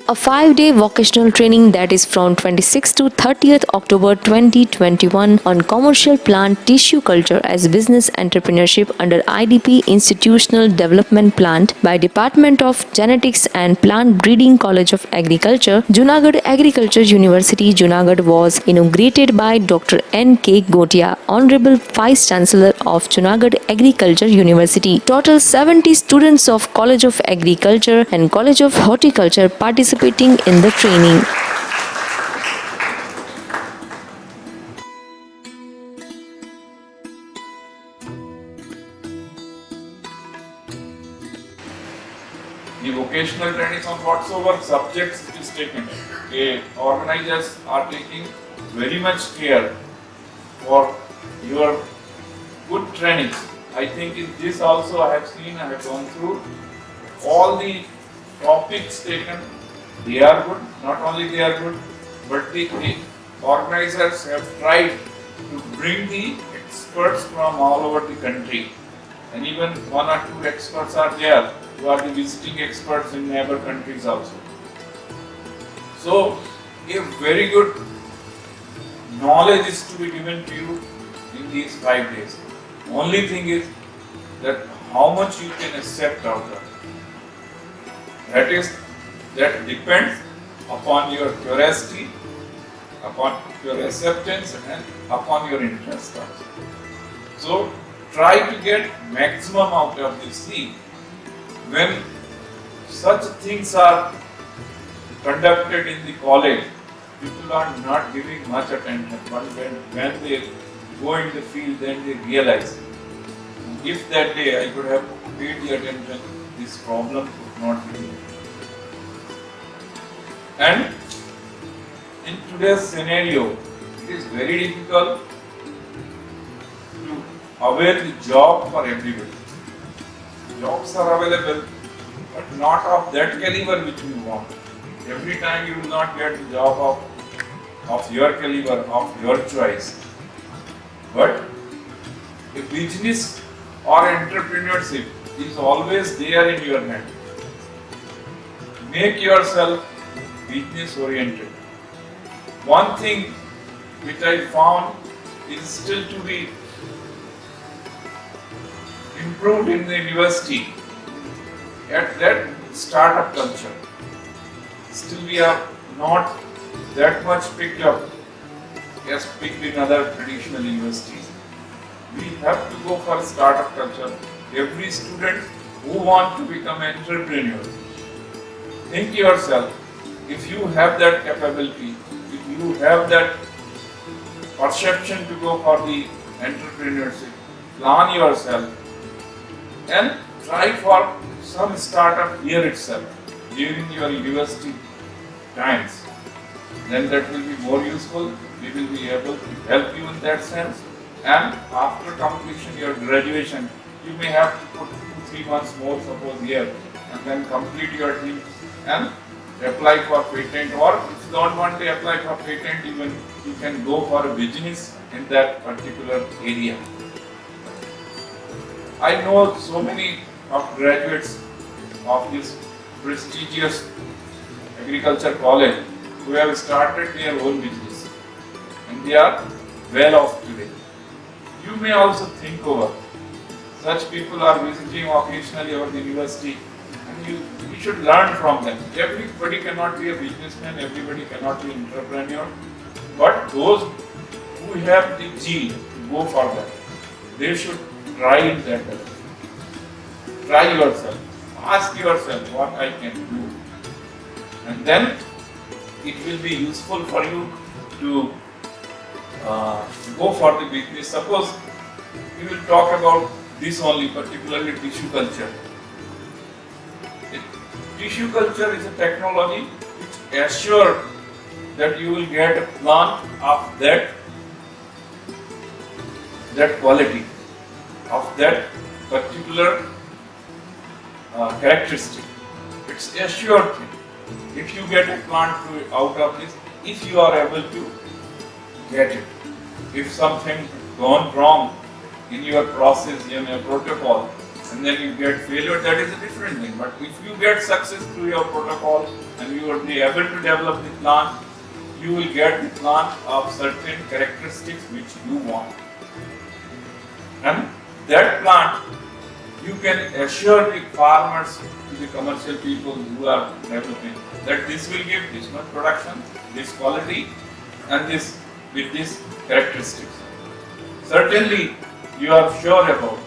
A 5-day vocational training that is from 26th to 30th October 2021 on commercial plant tissue culture as business entrepreneurship under IDP Institutional Development Plant by Department of Genetics and Plant Breeding College of Agriculture, Junagadh Agriculture University, Junagadh was inaugurated by Dr. N.K. Gotia, Honorable Vice Chancellor of Junagadh Agriculture University. Total 70 students of College of Agriculture and College of Horticulture participating in the training. The vocational training on whatsoever subjects it is taken. Organizers are taking very much care for your good trainings. I think in this also I have seen, I have gone through all the topics taken. They are good, not only they are good, but the organizers have tried to bring the experts from all over the country. And even one or two experts are there who are the visiting experts in neighbor countries also. So, a very good knowledge is to be given to you in these 5 days. Only thing is that how much you can accept out of it. That depends upon your curiosity, upon your acceptance and upon your interest also. So try to get maximum out of this thing. When such things are conducted in the college, people are not giving much attention, but when they go in the field, then they realize, if that day I could have paid the attention, this problem could not be there. And in today's scenario, it is very difficult to avail the job for everybody. Jobs are available, but not of that caliber which we want. Every time you will not get the job of your caliber, of your choice. But a business or entrepreneurship is always there in your hand. Make yourself business oriented. One thing which I found is still to be improved in the university at that startup culture. Still we are not that much picked up as picked in other traditional universities. We have to go for startup culture. Every student who wants to become an entrepreneur, think yourself, if you have that capability, if you have that perception to go for the entrepreneurship, plan yourself and try for some startup here itself during your university times. Then that will be more useful. We will be able to help you in that sense. And after completion your graduation, you may have to put 2-3 months more suppose here and then complete your thing and apply for patent, or if you don't want to apply for patent, even you can go for a business in that particular area. I know so many of graduates of this prestigious agriculture college who have started their own business and they are well off today. You may also think over. Such people are visiting occasionally our university and you should learn from them. Everybody cannot be a businessman, everybody cannot be an entrepreneur, but those who have the zeal to go for that, they should try in that direction. Try yourself. Ask yourself what I can do. And then it will be useful for you to go for the business. Suppose we will talk about this only, particularly tissue culture. Tissue culture is a technology which assures that you will get a plant of that quality, of that particular characteristic. It's a sure thing. If you get a plant out of this, if you are able to get it. If something gone wrong in your process, in your protocol, and then you get failure, that is a different thing. But if you get success through your protocol and you will be able to develop the plant, you will get the plant of certain characteristics which you want. And that plant, you can assure the farmers, to the commercial people who are developing, that this will give this much production, this quality, and this with these characteristics. Certainly, you are sure about